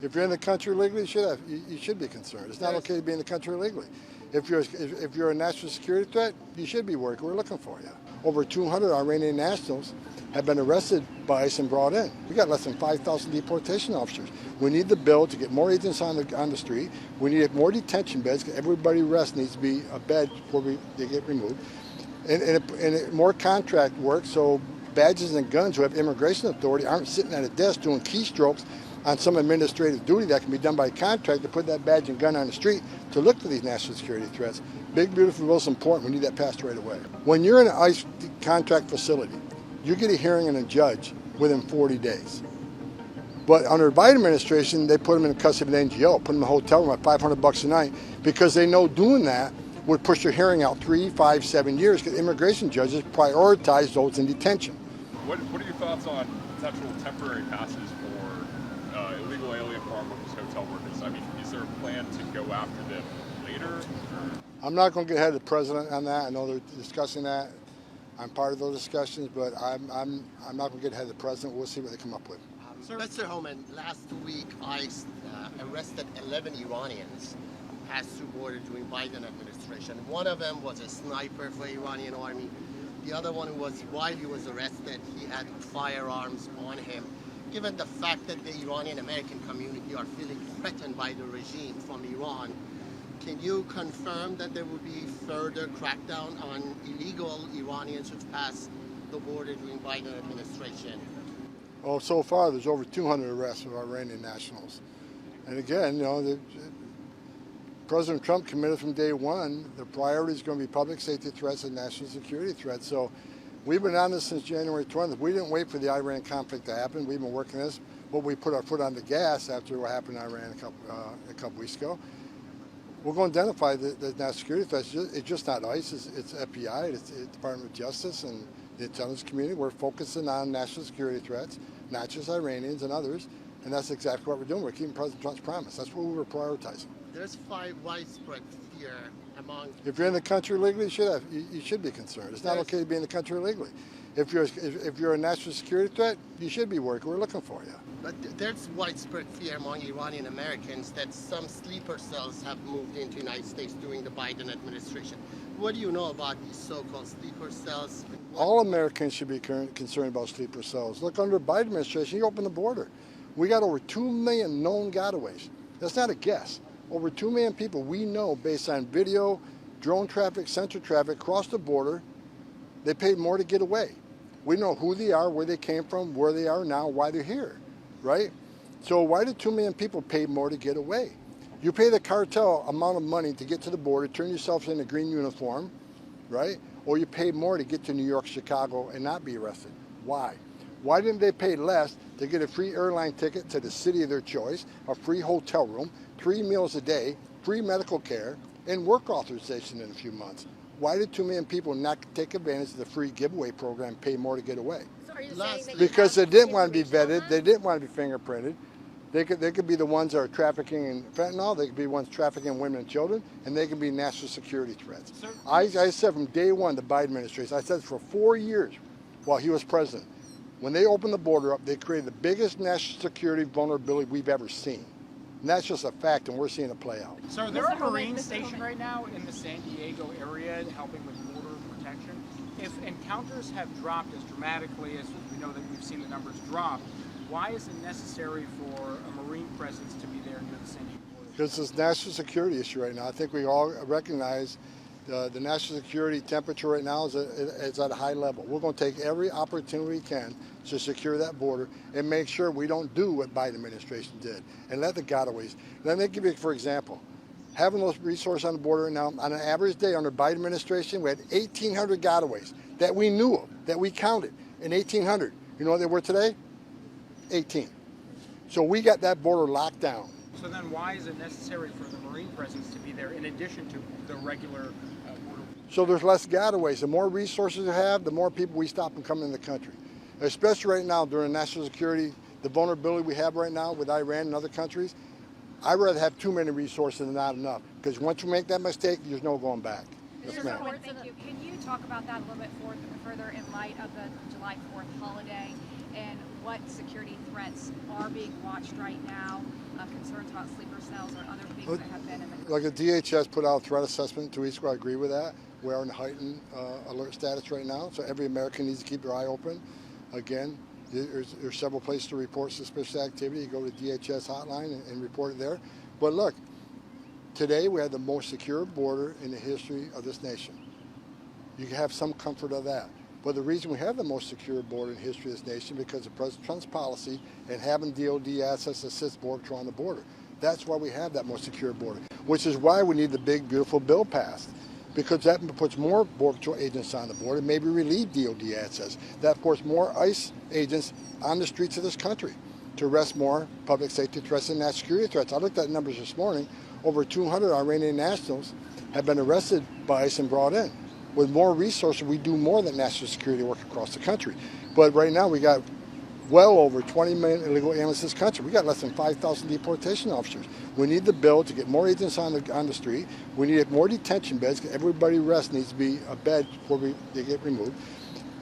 If you're in the country legally, you should be concerned. It's not okay to be in the country illegally. If you're a national security threat, you should be working. We're looking for you. Over 200 Iranian nationals have been arrested by ICE and brought in. We got less than 5,000 deportation officers. We need the bill to get more agents on the street. We need more detention beds. Everybody arrested needs to be a bed before they get removed. And more contract work so badges and guns who have immigration authority aren't sitting at a desk doing keystrokes on some administrative duty that can be done by contract to put that badge and gun on the street to look for these national security threats. Big, beautiful, most important. We need that passed right away. When you're in an ICE contract facility, you get a hearing and a judge within 40 days. But under the Biden administration, they put them in custody of an NGO, put them in a hotel room at $500 a night because they know doing that would push their hearing out 3, 5, 7 years because immigration judges prioritize those in detention. What are your thoughts on potential temporary passes for illegal alien farm workers, hotel workers? I mean, is there a plan to go after them later? Or? I'm not going to get ahead of the president on that. I know they're discussing that. I'm part of those discussions, but I'm not going to get ahead of the president. We'll see what they come up with. Mr. Homan, last week ICE arrested 11 Iranians passed through border during Biden administration. One of them was a sniper for Iranian army. The other one was, while he was arrested, he had firearms on him. Given the fact that the Iranian American community are feeling threatened by the regime from Iran, can you confirm that there will be further crackdown on illegal Iranians who've passed the border during Biden administration? Well, so far there's over 200 arrests of Iranian nationals. And again, President Trump committed from day one, the priority is going to be public safety threats and national security threats. So we've been on this since January 20th. We didn't wait for the Iran conflict to happen. We've been working this, but we put our foot on the gas after what happened in Iran a couple weeks ago. We're going to identify the national security threats. It's just not ICE, it's FBI, it's the Department of Justice and the intelligence community. We're focusing on national security threats, not just Iranians and others, and that's exactly what we're doing. We're keeping President Trump's promise. That's what we were prioritizing. There's widespread fear among... If you're in the country legally, you should be concerned. It's not okay to be in the country illegally. If you're a national security threat, you should be working. We're looking for you. But there's widespread fear among Iranian Americans that some sleeper cells have moved into the United States during the Biden administration. What do you know about these so-called sleeper cells? All Americans should be concerned about sleeper cells. Look, under the Biden administration, you open the border. We got over 2 million known gotaways. That's not a guess. Over 2 million people we know based on video, drone traffic, sensor traffic, cross the border. They paid more to get away. We know who they are, where they came from, where they are now, why they're here, right? So why did 2 million people pay more to get away? You pay the cartel amount of money to get to the border, turn yourself in a green uniform, right? Or you pay more to get to New York, Chicago, and not be arrested. Why? Why didn't they pay less to get a free airline ticket to the city of their choice, a free hotel room, 3 meals a day, free medical care, and work authorization in a few months? Why did 2 million people not take advantage of the free giveaway program, pay more to get away? So are you saying that because they didn't want to be vetted, they didn't want to be fingerprinted. They could be the ones that are trafficking in fentanyl, they could be ones trafficking women and children, and they can be national security threats. I said from day one, the Biden administration, I said for 4 years while he was president, when they opened the border up, they created the biggest national security vulnerability we've ever seen. And that's just a fact, and we're seeing it play out. So is there a Marine station right now in the San Diego area helping with border protection? If encounters have dropped as dramatically as we know that we've seen the numbers drop, why is it necessary for a Marine presence to be there near the San Diego border? Because it's a national security issue right now. I think we all recognize the national security temperature right now is at a high level. We're going to take every opportunity we can to secure that border and make sure we don't do what Biden administration did and let the gotaways. Let me give you, for example, having those resources on the border now, on an average day under Biden administration, we had 1,800 gotaways that we knew of, that we counted in 1,800. You know what they were today? 18. So we got that border locked down. So then why is it necessary for the Marine presence to be there in addition to the regular border? So there's less gotaways. The more resources we have, the more people we stop from coming in the country. Especially right now during national security, the vulnerability we have right now with Iran and other countries, I'd rather have too many resources than not enough. Because once you make that mistake, there's no going back. Yes, ma'am. Thank you. Can you talk about that a little bit further in light of the July 4th holiday and what security threats are being watched right now about sleeper cells or other things that have been in the Like the DHS put out a threat assessment 2 weeks ago. I agree with that. We are in heightened alert status right now, so every American needs to keep their eye open. Again, there's several places to report suspicious activity. You go to the DHS hotline and report it there. But look, today we have the most secure border in the history of this nation. You can have some comfort of that. But the reason we have the most secure border in the history of this nation is because of President Trump's policy and having DOD assets assist border control on the border. That's why we have that most secure border, which is why we need the big, beautiful bill passed. Because that puts more Border Patrol agents on the border, maybe relieve DOD assets. That puts more ICE agents on the streets of this country to arrest more public safety threats and national security threats. I looked at numbers this morning. Over 200 Iranian nationals have been arrested by ICE and brought in. With more resources, we do more than national security work across the country. But right now, we got well over 20 million illegal aliens in this country. We got less than 5,000 deportation officers. We need the bill to get more agents on the street. We need more detention beds because everybody arrested needs to be a bed before they get removed.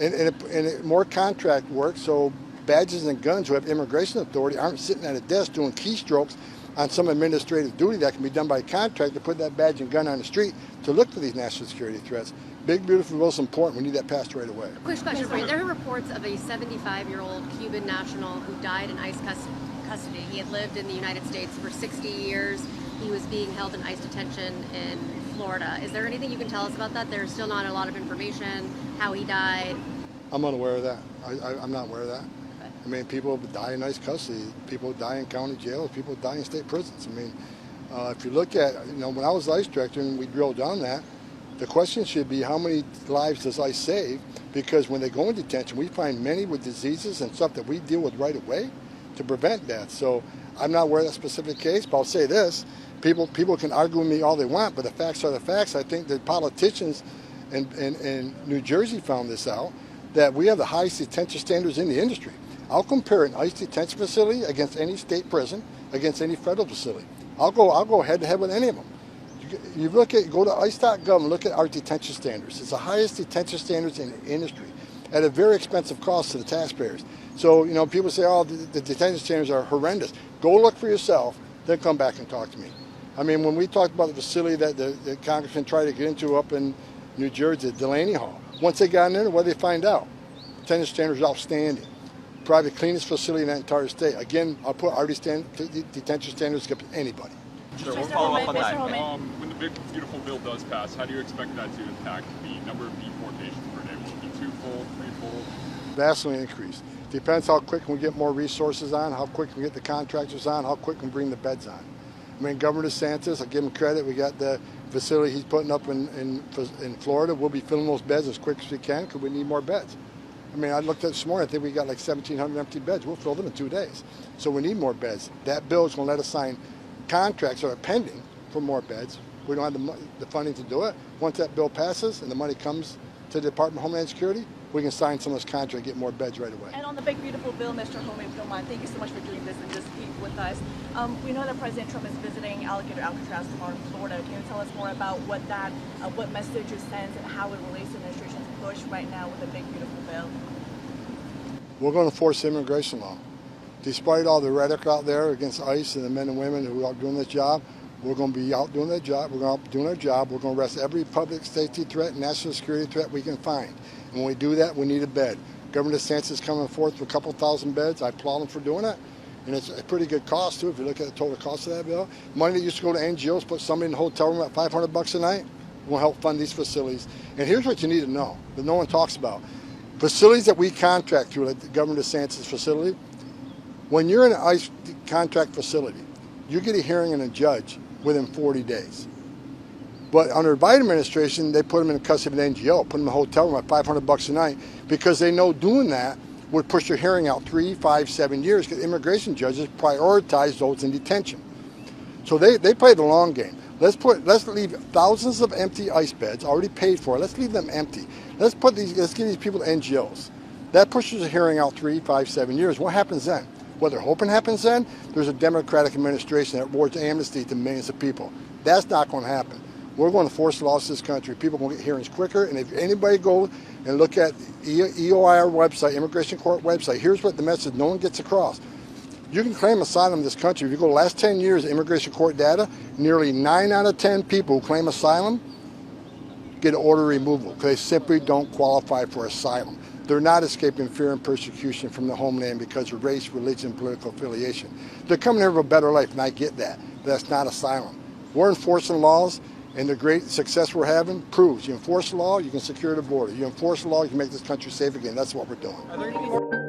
And more contract work so badges and guns who have immigration authority aren't sitting at a desk doing keystrokes on some administrative duty that can be done by contract to put that badge and gun on the street to look for these national security threats. Big, beautiful bill is important. We need that passed right away. Quick question for you. There are reports of a 75-year-old Cuban national who died in ICE custody. He had lived in the United States for 60 years. He was being held in ICE detention in Florida. Is there anything you can tell us about that? There's still not a lot of information, how he died. I'm unaware of that. I'm not aware of that. Okay. I mean, people die in ICE custody. People die in county jails. People die in state prisons. I mean, if you look at, when I was ICE director and we drilled down that, the question should be how many lives does ICE save? Because when they go in detention, we find many with diseases and stuff that we deal with right away to prevent death. So I'm not aware of that specific case, but I'll say this. People can argue with me all they want, but the facts are the facts. I think that politicians in New Jersey found this out, that we have the highest detention standards in the industry. I'll compare an ICE detention facility against any state prison, against any federal facility. I'll go head to head with any of them. You go to ice.gov and look at our detention standards. It's the highest detention standards in the industry at a very expensive cost to the taxpayers. So, people say, oh, the detention standards are horrendous. Go look for yourself, then come back and talk to me. I mean, when we talked about the facility that the congressman tried to get into up in New Jersey, Delaney Hall, once they got in there, what did they find out? Detention standards are outstanding. Probably the cleanest facility in that entire state. Again, I'll put our detention standards against anybody. Sure, we'll follow up on that. When the big, beautiful bill does pass, how do you expect that to impact the number of deportations per day? Will it be twofold, threefold? Vastly increased. Depends how quick we get more resources on, how quick we get the contractors on, how quick we bring the beds on. I mean, Governor DeSantis, I give him credit. We got the facility he's putting up in Florida. We'll be filling those beds as quick as we can because we need more beds. I mean, I looked at this morning. I think we got like 1,700 empty beds. We'll fill them in 2 days. So we need more beds. That bill is going to let us sign contracts that are pending for more beds. We don't have the funding to do it. Once that bill passes and the money comes to the Department of Homeland Security, we can sign some of those contracts and get more beds right away. And on the big, beautiful bill, Mr. Homan, if you don't mind, thank you so much for doing this and just being with us. We know that President Trump is visiting Alligator Alcatraz tomorrow in Florida. Can you tell us more about what message it sends and how it relates to the administration's push right now with the big, beautiful bill? We're going to force immigration law. Despite all the rhetoric out there against ICE and the men and women who are doing this job, we're going to be out doing their job. We're going to be doing our job. We're going to arrest every public safety threat, national security threat we can find. And when we do that, we need a bed. Governor DeSantis is coming forth with a couple thousand beds. I applaud him for doing it. And it's a pretty good cost, too, if you look at the total cost of that bill. Money that used to go to NGOs, put somebody in the hotel room at $500 a night, will help fund these facilities. And here's what you need to know that no one talks about. Facilities that we contract through, like the Governor DeSantis facility, when you're in an ICE contract facility, you get a hearing and a judge within 40 days. But under the Biden administration, they put them in custody of an NGO, put them in a hotel room at $500 a night, because they know doing that would push your hearing out 3, 5, 7 years, because immigration judges prioritize those in detention. So they play the long game. Let's leave thousands of empty ICE beds already paid for. Let's leave them empty. Let's give these people to NGOs. That pushes a hearing out 3, 5, 7 years. What happens then? What they're hoping happens then? There's a Democratic administration that awards amnesty to millions of people. That's not going to happen. We're going to force laws in this country. People are going to get hearings quicker. And if anybody go and look at EOIR website, Immigration Court website, here's what the message no one gets across. You can claim asylum in this country. If you go the last 10 years, immigration court data, nearly 9 out of 10 people who claim asylum get order removal because they simply don't qualify for asylum. They're not escaping fear and persecution from the homeland because of race, religion, political affiliation. They're coming here for a better life, and I get that. But that's not asylum. We're enforcing laws, and the great success we're having proves you enforce the law, you can secure the border. You enforce the law, you can make this country safe again. That's what we're doing.